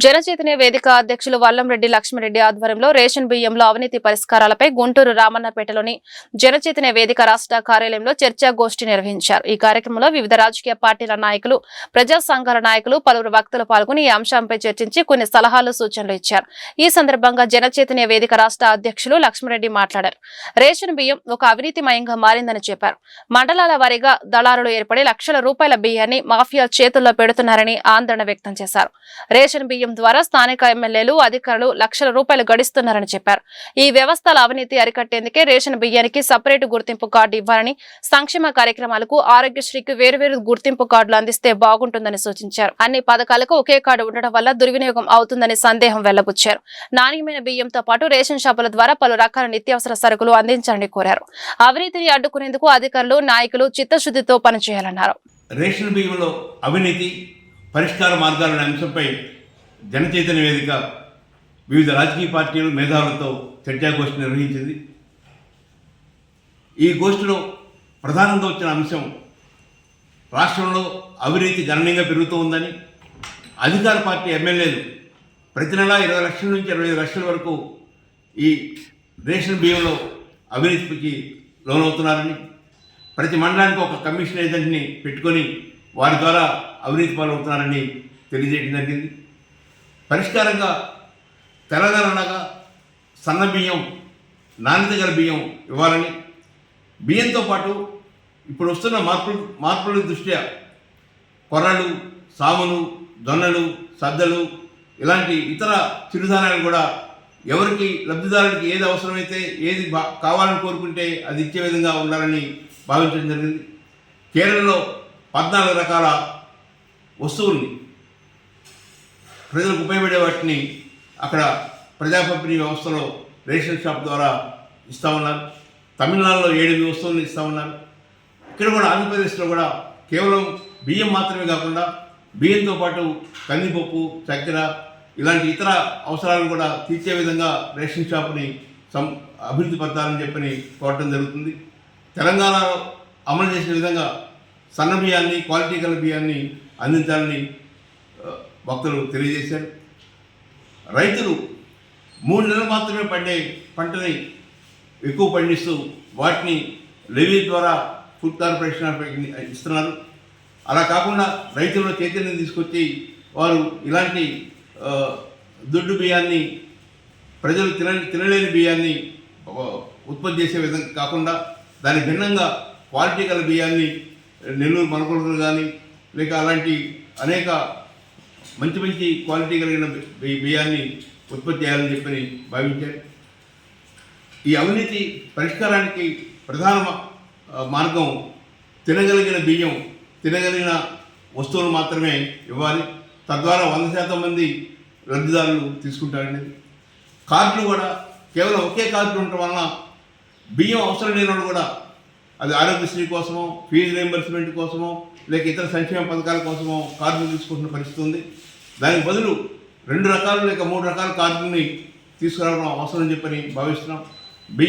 జనచైతన్య వేదిక అధ్యక్షులు వల్లంరెడ్డి లక్ష్మిరెడ్డి ఆధ్వర్యంలో రేషన్ బియ్యంలో అవినీతి పరిష్కారాలపై గుంటూరు రామన్నపేటలోని జనచైతన్య వేదిక రాష్ట్ర కార్యాలయంలో చర్చాగోష్ఠి నిర్వహించారు. ఈ కార్యక్రమంలో వివిధ రాజకీయ పార్టీల నాయకులు, ప్రజా సంఘాల నాయకులు, పలువురు వక్తలు పాల్గొని ఈ అంశంపై చర్చించి కొన్ని సలహాలు, సూచనలు ఇచ్చారు. ఈ సందర్భంగా జనచైతన్య వేదిక రాష్ట్ర అధ్యక్షులు లక్ష్మిరెడ్డి మాట్లాడారు. రేషన్ బియ్యం ఒక అవినీతిమయంగా మారిందని చెప్పారు. మండలాల వారీగా దళారులు ఏర్పడి లక్షల రూపాయల బియ్యాన్ని మాఫియా చేతుల్లో పెడుతున్నారని ఆందోళన వ్యక్తం చేశారు. రేషన్ బియ్యం ద్వారా స్థానిక ఎమ్మెల్యేలు, అధికారులు లక్షల రూపాయలు గడిస్తున్నారని చెప్పారు. ఈ వ్యవస్థల అవినీతి అరికట్టేందుకే రేషన్ బియ్యానికి సపరేట్ గుర్తింపు కార్డు ఇవ్వాలని, సంక్షేమ కార్యక్రమాలకు, ఆరోగ్యశ్రీకి వేరువేరు గుర్తింపు కార్డులు అందిస్తే బాగుంటుందని సూచించారు. అన్ని పథకాలకు ఒకే కార్డు ఉండడం వల్ల దుర్వినియోగం అవుతుందని సందేహం వెల్లబుచ్చారు. నాణ్యమైన బియ్యంతో పాటు రేషన్ షాపుల ద్వారా పలు రకాల నిత్యావసర సరుకులు అందించాలని కోరారు. అవినీతిని అడ్డుకునేందుకు అధికారులు, నాయకులు చిత్తశుద్ధితో పనిచేయాలన్నారు. రేషన్ బియ్యంలో అవినీతి పరిష్కార మార్గాలనే అంశంపై జనచైతన్య వేదిక వివిధ రాజకీయ పార్టీలు, మేధావులతో చర్చాగోష్ఠి నిర్వహించింది. ఈ గోష్ఠిలో ప్రధానంగా వచ్చిన అంశం రాష్ట్రంలో అవినీతి గణనీయంగా పెరుగుతూ ఉందని, అధికార పార్టీ ఎమ్మెల్యేలు ప్రతి నెల 20 లక్షల నుంచి 25 లక్షల వరకు ఈ రేషన్ బియ్యంలో అవినీతికి లోనవుతున్నారని, ప్రతి మండలానికి ఒక కమిషన్ ఏజెంట్ని పెట్టుకొని వారి ద్వారా అవినీతి పాలవుతున్నారని తెలియజేయడం జరిగింది. పరిష్కారంగా తెలంగాణగా సన్న బియ్యం, నాణ్యత గల బియ్యం ఇవ్వాలని, బియ్యంతో పాటు ఇప్పుడు వస్తున్న మార్పుల దృష్ట్యా కొర్రలు, సాములు, జొన్నలు, సద్దలు ఇలాంటి ఇతర చిరుధాన్యాలు కూడా ఎవరికి లబ్ధిదారునికి ఏది అవసరమైతే, ఏది కావాలని కోరుకుంటే అది ఇచ్చే విధంగా ఉండాలని భావించడం జరిగింది. కేరళలో 14 రకాల వస్తువుల్ని, ప్రజలకు ఉపయోగపడే వాటిని అక్కడ ప్రజా పంపిణీ వ్యవస్థలో రేషన్ షాప్ ద్వారా ఇస్తూ ఉన్నారు. తమిళనాడులో 7 వస్తువులను ఇస్తూ ఉన్నారు. ఇక్కడ కూడా ఆంధ్రప్రదేశ్లో కూడా కేవలం బియ్యం మాత్రమే కాకుండా బియ్యంతో పాటు కందిపప్పు, చక్కెర ఇలాంటి ఇతర అవసరాలను కూడా తీర్చే విధంగా రేషన్ షాప్ని అభివృద్ధి పరచాలని చెప్పని కోరటం జరుగుతుంది. తెలంగాణలో అమలు చేసిన విధంగా సన్న బియ్యాన్ని, క్వాలిటీ గల బియ్యాన్ని అందించాలని భక్తులు తెలియజేశారు. రైతులు 3 నెలలు మాత్రమే పండే పంటని ఎక్కువ పండిస్తూ వాటిని లెవీ ద్వారా ఫుడ్ కార్పొరేషన్ ఇస్తున్నారు. అలా కాకుండా రైతుల్లో చైతన్యం తీసుకొచ్చి వారు ఇలాంటి దొడ్డు బియ్యాన్ని, ప్రజలు తినలేని బియ్యాన్ని ఉత్పత్తి చేసే విధంగా కాకుండా దానికి భిన్నంగా క్వాలిటీ గల బియ్యాన్ని, నెల్లూరు మనకొడుకులు కానీ లేక అలాంటి అనేక మంచి క్వాలిటీ కలిగిన బియ్యాన్ని ఉత్పత్తి చేయాలని చెప్పని భావించారు. ఈ అవినీతి పరిష్కారానికి ప్రధాన మార్గం తినగలిగిన బియ్యం, తినగలిగిన వస్తువులు మాత్రమే ఇవ్వాలి. తద్వారా 100% మంది లబ్ధిదారులు తీసుకుంటారనేది. కార్డులు కూడా కేవలం ఒకే కార్డు ఉండటం వలన బియ్యం అవసరం లేని వాళ్ళు కూడా అది ఆరోగ్యశ్రీ కోసమో, ఫీజు రీయింబర్స్మెంట్ కోసమో, లేక ఇతర సంక్షేమ పథకాల కోసమో కార్డులు తీసుకుంటున్న పరిస్థితి ఉంది. దానికి బదులు 2 రకాలు లేక 3 రకాల కార్డులని తీసుకురావడం అవసరం చెప్పని భావిస్తున్నాం. బియ్యం